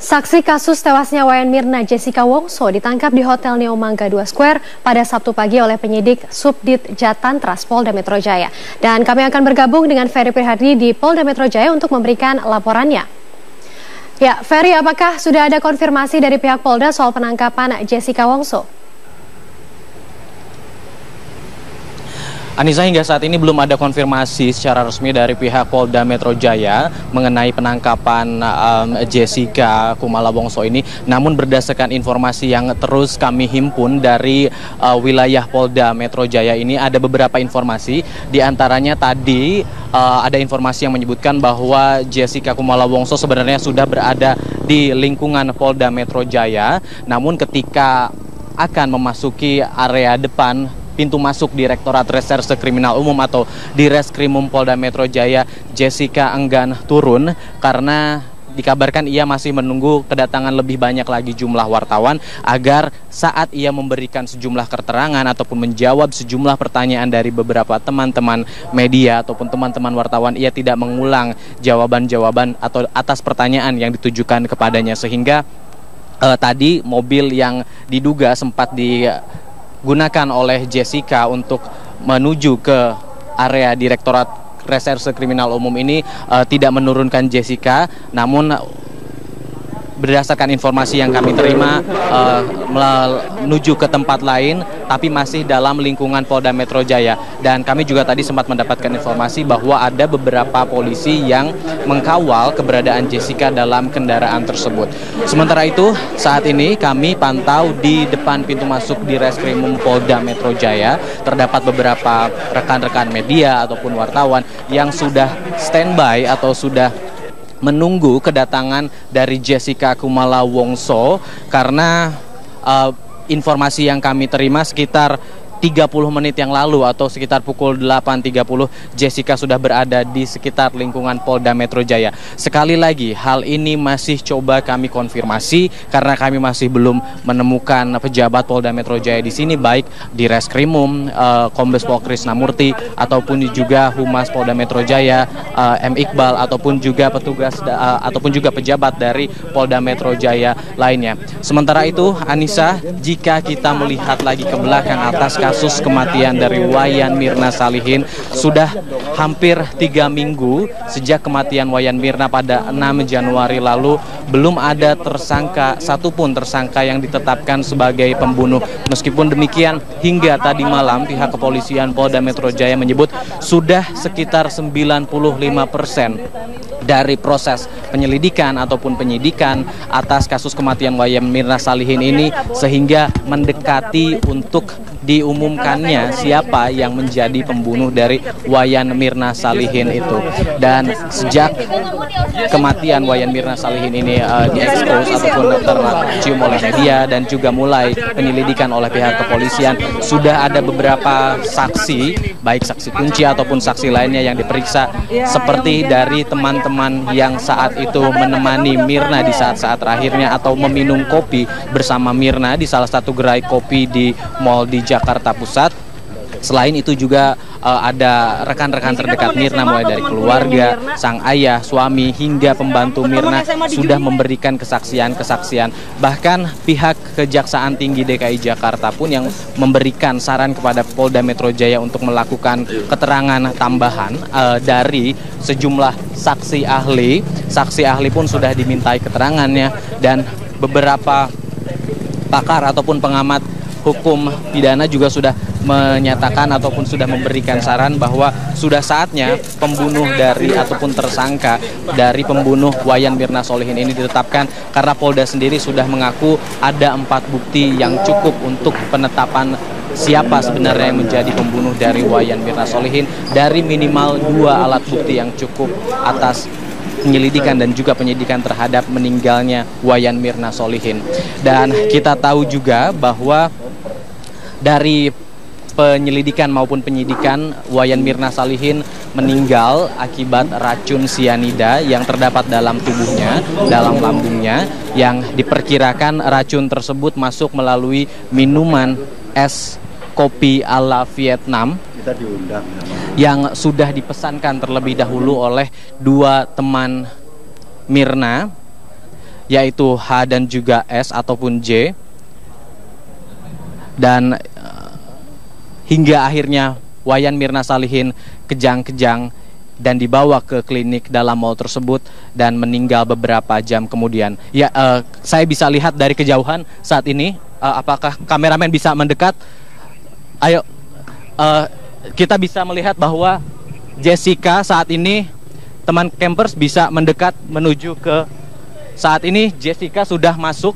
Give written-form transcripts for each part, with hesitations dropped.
Saksi kasus tewasnya Wayan Mirna Jessica Wongso ditangkap di Hotel Neo Mangga 2 Square pada Sabtu pagi oleh penyidik Subdit Jatantras Polda Metro Jaya. Dan kami akan bergabung dengan Ferry Prihardi di Polda Metro Jaya untuk memberikan laporannya. Ya, Ferry, apakah sudah ada konfirmasi dari pihak Polda soal penangkapan Jessica Wongso? Anissa, hingga saat ini belum ada konfirmasi secara resmi dari pihak Polda Metro Jaya mengenai penangkapan Jessica Kumala Wongso ini. Namun berdasarkan informasi yang terus kami himpun dari wilayah Polda Metro Jaya ini, ada beberapa informasi. Di antaranya tadi ada informasi yang menyebutkan bahwa Jessica Kumala Wongso sebenarnya sudah berada di lingkungan Polda Metro Jaya. Namun ketika akan memasuki area depan pintu masuk Direktorat Reserse Kriminal Umum atau Direskrimum Polda Metro Jaya, Jessica enggan turun karena dikabarkan ia masih menunggu kedatangan lebih banyak lagi jumlah wartawan agar saat ia memberikan sejumlah keterangan ataupun menjawab sejumlah pertanyaan dari beberapa teman-teman media ataupun teman-teman wartawan, ia tidak mengulang jawaban-jawaban atau atas pertanyaan yang ditujukan kepadanya, sehingga tadi mobil yang diduga sempat digunakan oleh Jessica untuk menuju ke area Direktorat Reserse Kriminal Umum ini tidak menurunkan Jessica. Namun berdasarkan informasi yang kami terima menuju ke tempat lain, tapi masih dalam lingkungan Polda Metro Jaya. Dan kami juga tadi sempat mendapatkan informasi bahwa ada beberapa polisi yang mengkawal keberadaan Jessica dalam kendaraan tersebut. Sementara itu, saat ini kami pantau di depan pintu masuk di Reskrimum Polda Metro Jaya, terdapat beberapa rekan-rekan media ataupun wartawan yang sudah standby atau sudah menunggu kedatangan dari Jessica Kumala Wongso, karena informasi yang kami terima sekitar 30 menit yang lalu atau sekitar pukul 8.30 Jessica sudah berada di sekitar lingkungan Polda Metro Jaya. Sekali lagi, hal ini masih coba kami konfirmasi karena kami masih belum menemukan pejabat Polda Metro Jaya di sini, baik di Reskrimum, Kombes Pol Krisnamurti ataupun juga Humas Polda Metro Jaya, M. Iqbal, ataupun juga petugas ataupun juga pejabat dari Polda Metro Jaya lainnya. Sementara itu, Anissa, jika kita melihat lagi ke belakang atas kasus kematian dari Wayan Mirna Salihin, sudah hampir 3 minggu sejak kematian Wayan Mirna pada 6 Januari lalu, belum ada satupun tersangka yang ditetapkan sebagai pembunuh. Meskipun demikian, hingga tadi malam pihak kepolisian Polda Metro Jaya menyebut sudah sekitar 95% dari proses penyelidikan ataupun penyidikan atas kasus kematian Wayan Mirna Salihin ini, sehingga mendekati untuk diumumkannya siapa yang menjadi pembunuh dari Wayan Mirna Salihin itu. Dan sejak kematian Wayan Mirna Salihin ini diekspos ataupun tercium oleh media dan juga mulai penyelidikan oleh pihak kepolisian, sudah ada beberapa saksi, baik saksi kunci ataupun saksi lainnya yang diperiksa, seperti dari teman-teman yang saat itu menemani Mirna di saat-saat terakhirnya atau meminum kopi bersama Mirna di salah satu gerai kopi di Mall di Jakarta Pusat. Selain itu juga ada rekan-rekan terdekat Mirna, mulai dari keluarga, sang ayah, suami, hingga pembantu Mirna sudah memberikan kesaksian-kesaksian. Bahkan pihak Kejaksaan Tinggi DKI Jakarta pun yang memberikan saran kepada Polda Metro Jaya untuk melakukan keterangan tambahan dari sejumlah saksi ahli. Saksi ahli pun sudah dimintai keterangannya, dan beberapa pakar ataupun pengamat hukum pidana juga sudah menyatakan ataupun sudah memberikan saran bahwa sudah saatnya pembunuh dari ataupun tersangka dari pembunuh Wayan Mirna Salihin ini ditetapkan, karena Polda sendiri sudah mengaku ada 4 bukti yang cukup untuk penetapan siapa sebenarnya yang menjadi pembunuh dari Wayan Mirna Salihin, dari minimal 2 alat bukti yang cukup atas penyelidikan dan juga penyidikan terhadap meninggalnya Wayan Mirna Salihin. Dan kita tahu juga bahwa dari penyelidikan maupun penyidikan, Wayan Mirna Salihin meninggal akibat racun sianida yang terdapat dalam tubuhnya, dalam lambungnya, yang diperkirakan racun tersebut masuk melalui minuman es kopi ala Vietnam yang sudah dipesankan terlebih dahulu oleh 2 teman Mirna yaitu H dan juga S ataupun J. Dan hingga akhirnya Wayan Mirna Salihin kejang-kejang dan dibawa ke klinik dalam mal tersebut dan meninggal beberapa jam kemudian. Ya, saya bisa lihat dari kejauhan saat ini. Apakah kameramen bisa mendekat? Ayo, kita bisa melihat bahwa Jessica saat ini, teman campers bisa mendekat menuju ke, saat ini Jessica sudah masuk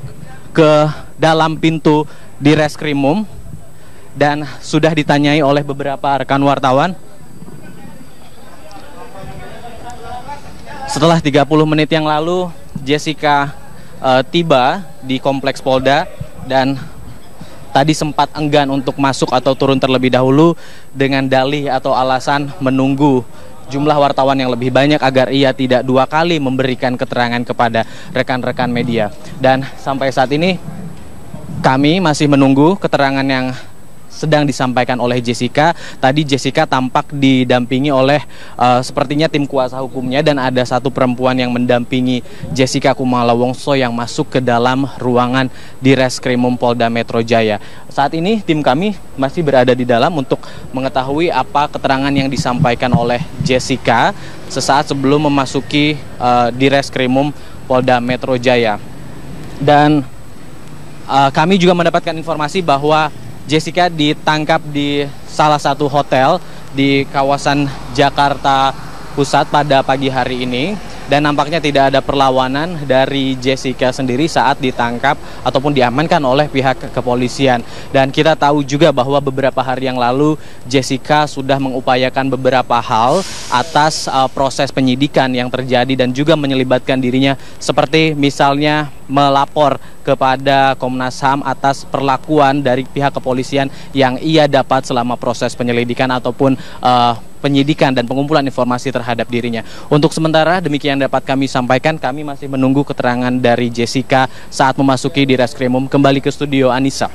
ke dalam pintu di reskrimum dan sudah ditanyai oleh beberapa rekan wartawan. Setelah 30 menit yang lalu Jessica tiba di kompleks Polda dan tadi sempat enggan untuk masuk atau turun terlebih dahulu dengan dalih atau alasan menunggu jumlah wartawan yang lebih banyak agar ia tidak 2 kali memberikan keterangan kepada rekan-rekan media. Dan sampai saat ini kami masih menunggu keterangan yang sedang disampaikan oleh Jessica. Tadi Jessica tampak didampingi oleh sepertinya tim kuasa hukumnya dan ada satu perempuan yang mendampingi Jessica Kumala Wongso yang masuk ke dalam ruangan di Reskrimum Polda Metro Jaya. Saat ini tim kami masih berada di dalam untuk mengetahui apa keterangan yang disampaikan oleh Jessica sesaat sebelum memasuki di Reskrimum Polda Metro Jaya. Dan kami juga mendapatkan informasi bahwa Jessica ditangkap di salah satu hotel di kawasan Jakarta Pusat pada pagi hari ini. Dan nampaknya tidak ada perlawanan dari Jessica sendiri saat ditangkap ataupun diamankan oleh pihak kepolisian. Dan kita tahu juga bahwa beberapa hari yang lalu Jessica sudah mengupayakan beberapa hal atas proses penyidikan yang terjadi dan juga menyelibatkan dirinya, seperti misalnya melapor kepada Komnas HAM atas perlakuan dari pihak kepolisian yang ia dapat selama proses penyelidikan ataupun penyidikan dan pengumpulan informasi terhadap dirinya. Untuk sementara demikian dapat kami sampaikan. Kami masih menunggu keterangan dari Jessica saat memasuki di Reskrimum. Kembali ke studio, Anissa.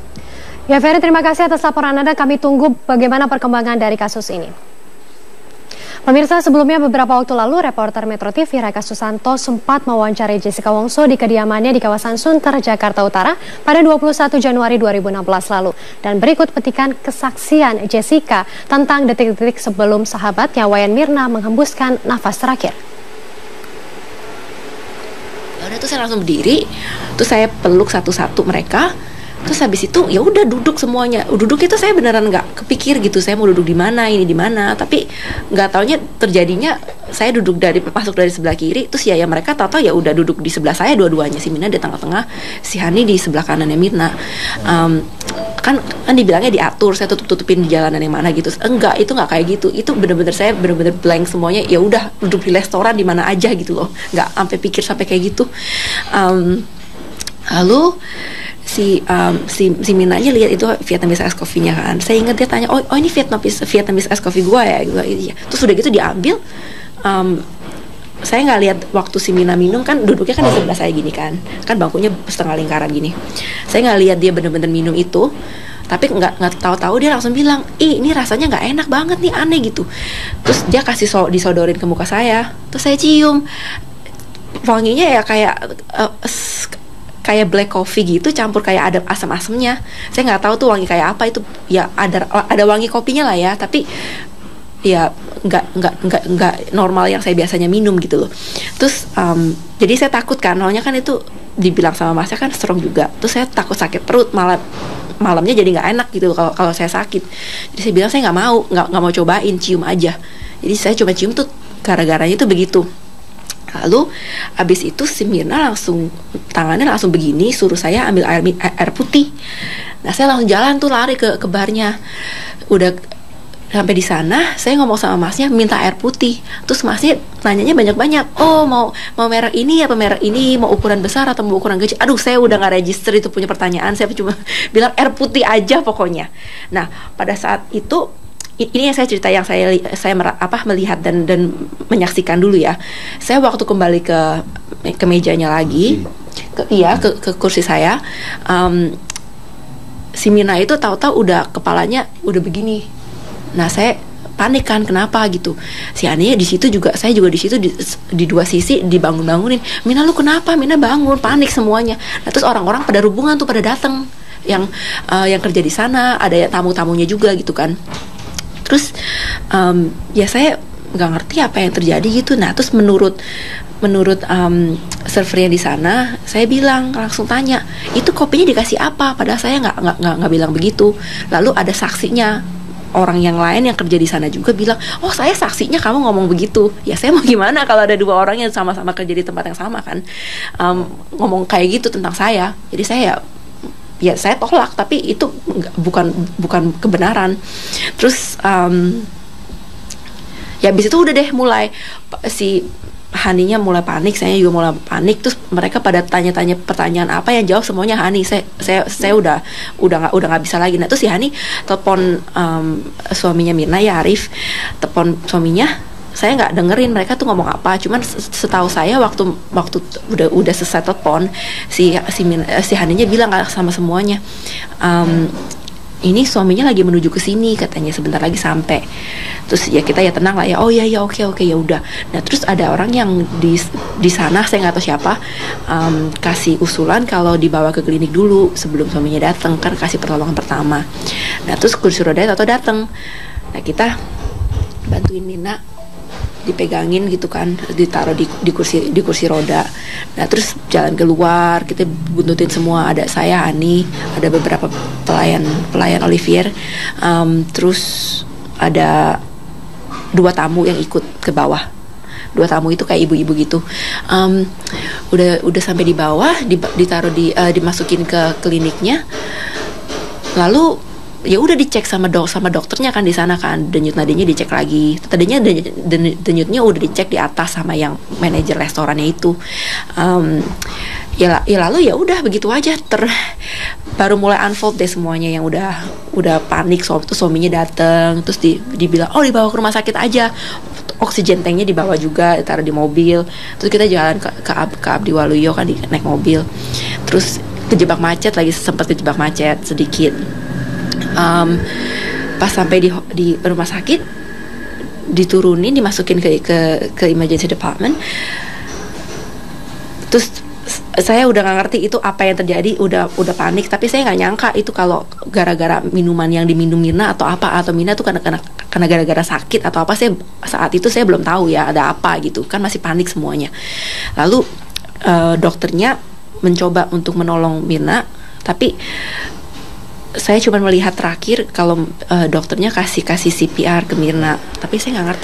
Ya, Ferry, terima kasih atas laporan Anda. Kami tunggu bagaimana perkembangan dari kasus ini. Pemirsa, sebelumnya beberapa waktu lalu reporter Metro TV Raka Susanto sempat mewawancarai Jessica Wongso di kediamannya di kawasan Sunter, Jakarta Utara pada 21 Januari 2016 lalu. Dan berikut petikan kesaksian Jessica tentang detik-detik sebelum sahabatnya Wayan Mirna menghembuskan nafas terakhir. Udah tuh saya langsung berdiri, terus saya peluk satu-satu mereka. Terus habis itu ya udah duduk semuanya. Duduk itu saya beneran nggak kepikir gitu, saya mau duduk di mana, ini di mana. Tapi nggak taunya terjadinya saya duduk masuk dari sebelah kiri. Terus ya mereka tahu-tahu ya udah duduk di sebelah saya dua-duanya. Si Mirna di tengah-tengah, si Hani di sebelah kanannya Mirna. Kan dibilangnya diatur, saya tutupin di jalanan yang mana gitu. Enggak, itu nggak kayak gitu. Itu bener-bener saya bener-bener blank semuanya. Ya udah duduk di restoran di mana aja gitu loh. Nggak sampai pikir sampai kayak gitu. Lalu si Minanya lihat itu Vietnamese ice coffee-nya kan. Saya ingat dia tanya, oh ini Vietnamese ice coffee gue ya. Iya. Terus udah gitu diambil. Saya nggak lihat waktu si Mina minum, kan duduknya kan di sebelah saya gini kan bangkunya setengah lingkaran gini. Saya nggak lihat dia bener-bener minum itu. Tapi nggak tahu-tahu dia langsung bilang, ini rasanya nggak enak banget nih, aneh gitu. Terus dia kasih disodorin ke muka saya. Terus saya cium. Wanginya ya kayak black coffee gitu, campur kayak ada asam-asamnya. Saya nggak tahu tuh wangi kayak apa itu. Ya ada wangi kopinya lah ya, tapi ya nggak normal yang saya biasanya minum gitu loh. Terus jadi saya takut kan, soalnya kan itu dibilang sama masnya kan strong juga. Terus saya takut sakit perut, malamnya jadi nggak enak gitu kalau saya sakit. Jadi saya bilang saya nggak mau cobain, cium aja. Jadi saya coba cium tuh gara-garanya tuh begitu. Lalu abis itu si Mirna langsung tangannya langsung begini, suruh saya ambil air putih. Nah saya langsung jalan tuh lari ke barnya. Udah sampai di sana saya ngomong sama masnya minta air putih. Terus masnya nanyanya banyak-banyak. Oh mau merek ini apa merek ini, mau ukuran besar atau mau ukuran kecil. Aduh saya udah nggak register itu punya pertanyaan. Saya cuma bilang air putih aja pokoknya. Nah pada saat itu ini yang saya cerita yang saya melihat dan menyaksikan dulu ya. Saya waktu kembali ke mejanya lagi, ke kursi saya, si Mina itu tahu-tahu udah kepalanya udah begini. Nah saya panik kan, kenapa gitu. Si Hani di situ juga, saya juga di situ di dua sisi dibangun-bangunin. Mina lu kenapa? Mina bangun, panik semuanya. Nah, terus orang-orang pada hubungan tuh pada datang yang kerja di sana, ada tamu-tamunya juga gitu kan. Terus ya saya nggak ngerti apa yang terjadi gitu. Nah, terus menurut servernya di sana, saya bilang, langsung tanya, itu kopinya dikasih apa? Padahal saya nggak bilang begitu. Lalu ada saksinya, orang yang lain yang kerja di sana juga bilang, oh saya saksinya kamu ngomong begitu. Ya saya mau gimana kalau ada dua orang yang sama-sama kerja di tempat yang sama kan, ngomong kayak gitu tentang saya. Jadi saya ya saya tolak, tapi itu bukan kebenaran. Terus ya abis itu udah deh mulai si Haninya mulai panik, saya juga mulai panik. Terus mereka pada tanya-tanya pertanyaan apa, yang jawab semuanya Hani. Saya udah nggak bisa lagi. Nah, terus si Hani telepon suaminya Mirna, ya Arif, telepon suaminya. Saya nggak dengerin mereka tuh ngomong apa. Cuman setahu saya waktu udah selesai telepon, si Haninya bilang sama semuanya, ini suaminya lagi menuju ke sini katanya, sebentar lagi sampai. Terus ya kita ya tenang lah ya, oh ya oke ya udah. Nah, terus ada orang yang di sana, saya nggak tahu siapa, kasih usulan kalau dibawa ke klinik dulu sebelum suaminya datang, kan kasih pertolongan pertama. Nah, terus kursi roda atau datang. Nah, kita bantuin Nina, dipegangin gitu kan, ditaruh di kursi roda. Nah, terus jalan keluar, kita buntutin semua, ada saya, Hani, ada beberapa pelayan Olivier, terus ada 2 tamu yang ikut ke bawah. 2 tamu itu kayak ibu-ibu gitu. Udah sampai di bawah, ditaruh dimasukin ke kliniknya. Lalu ya udah dicek sama dokternya kan di sana kan, denyut nadinya dicek lagi. Tadinya denyutnya udah dicek di atas sama yang manajer restorannya itu. Ya lalu ya udah begitu aja, baru mulai unfold deh semuanya, yang udah panik. Terus suaminya datang, terus dibilang, oh dibawa ke rumah sakit aja, oksigen tanknya dibawa juga, taruh di mobil. Terus kita jalan ke Abdi Waluyo kan, naik mobil. Terus kejebak macet lagi, sempat kejebak macet sedikit. Pas sampai di rumah sakit, diturunin, dimasukin ke emergency department. Terus saya udah nggak ngerti itu apa yang terjadi, udah panik. Tapi saya nggak nyangka itu kalau gara-gara minuman yang diminum Mirna atau apa, atau Mirna tuh karena gara-gara sakit atau apa. Saat itu saya belum tahu ya ada apa gitu kan, masih panik semuanya. Lalu dokternya mencoba untuk menolong Mirna, tapi saya cuma melihat terakhir kalau dokternya kasih CPR ke Mirna, tapi saya nggak ngerti